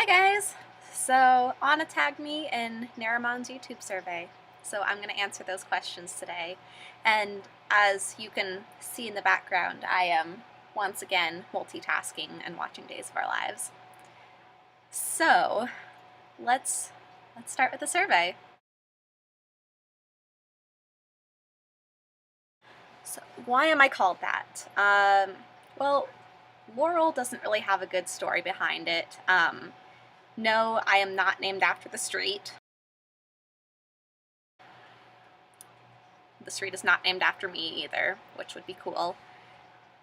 Guys! So Anna tagged me in Nerimon's YouTube survey, so I'm going to answer those questions today. And as you can see in the background, I am once again multitasking and watching Days of Our Lives. So let's start with the survey. So why am I called that? Well, Laurel doesn't really have a good story behind it. No, I am not named after the street. The street is not named after me either, which would be cool.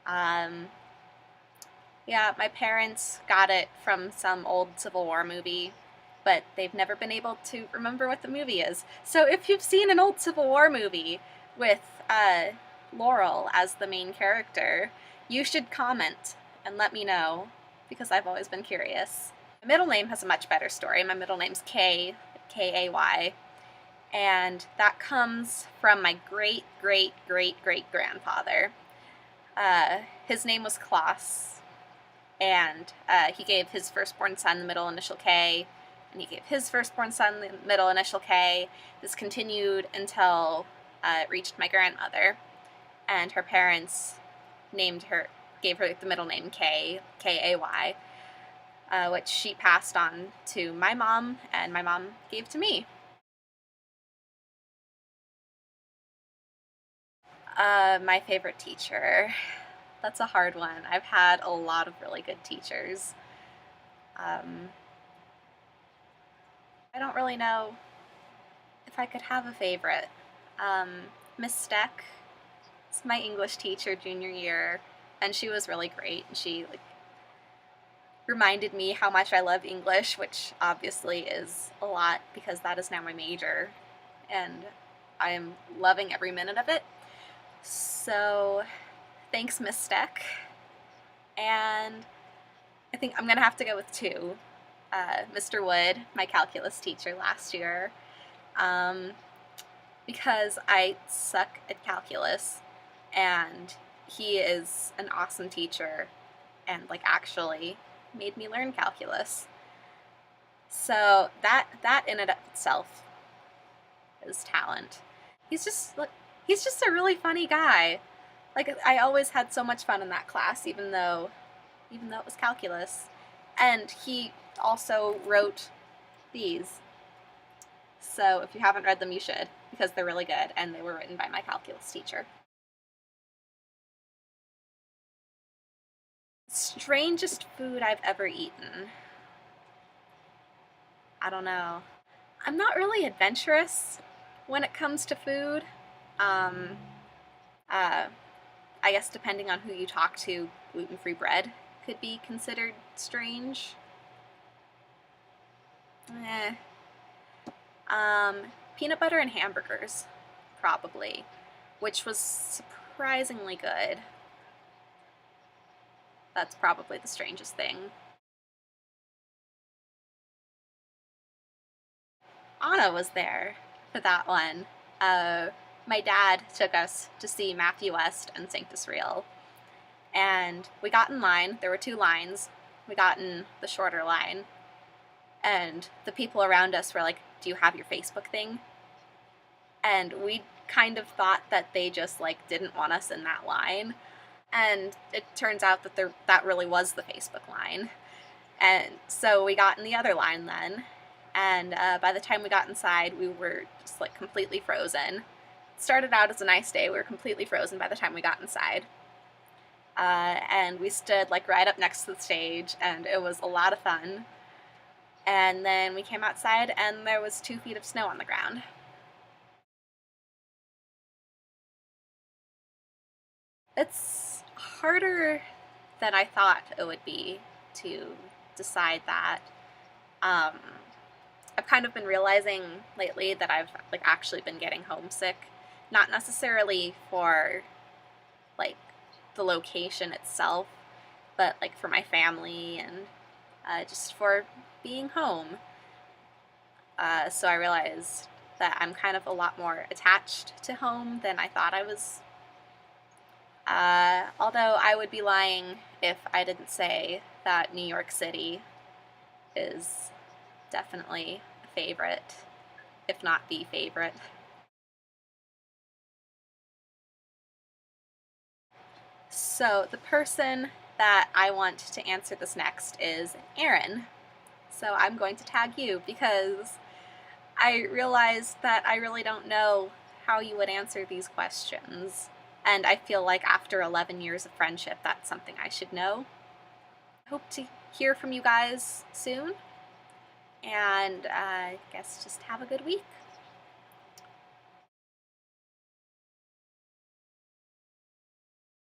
Yeah, my parents got it from some old Civil War movie, but they've never been able to remember what the movie is. So if you've seen an old Civil War movie with Laurel as the main character, you should comment and let me know, because I've always been curious. My middle name has a much better story. My middle name's Kay, K-A-Y, and that comes from my great-great-great-great-grandfather. His name was Klaus, and he gave his firstborn son the middle initial K, and he gave his firstborn son the middle initial K. This continued until it reached my grandmother, and her parents gave her the middle name K, K-A-Y, which she passed on to my mom, and my mom gave to me. My favorite teacher. That's a hard one. I've had a lot of really good teachers. I don't really know if I could have a favorite. Miss Steck is my English teacher junior year, and she was really great. She reminded me how much I love English, which obviously is a lot because that is now my major, and I am loving every minute of it. So thanks, Miss Steck. And I think I'm gonna have to go with two. Mr. Wood, my calculus teacher last year, because I suck at calculus, and he is an awesome teacher and actually made me learn calculus. So that in and of itself is talent. He's just a really funny guy. I always had so much fun in that class, even though it was calculus. And he also wrote these. So if you haven't read them, you should, because they're really good, and they were written by my calculus teacher. Strangest food I've ever eaten. I don't know. I'm not really adventurous when it comes to food. I guess depending on who you talk to, gluten-free bread could be considered strange. Peanut butter and hamburgers, probably, which was surprisingly good. That's probably the strangest thing. Anna was there for that one. My dad took us to see Matthew West and Sanctus Real, and we got in line. There were two lines. We got in the shorter line, and the people around us were like, "Do you have your Facebook thing?" And we kind of thought that they just didn't want us in that line, and it turns out that that really was the Facebook line. And so we got in the other line then, and by the time we got inside, we were just completely frozen. It started out as a nice day. We were completely frozen by the time we got inside. And we stood right up next to the stage, and it was a lot of fun. And then we came outside, and there was 2 feet of snow on the ground. It's harder than I thought it would be to decide that. I've kind of been realizing lately that I've actually been getting homesick, not necessarily for the location itself, but for my family and just for being home. So I realized that I'm kind of a lot more attached to home than I thought I was. Although I would be lying if I didn't say that New York City is definitely a favorite, if not the favorite. So the person that I want to answer this next is Aaron. So I'm going to tag you because I realized that I really don't know how you would answer these questions. And I feel like after 11 years of friendship, that's something I should know. Hope to hear from you guys soon. And I guess just have a good week.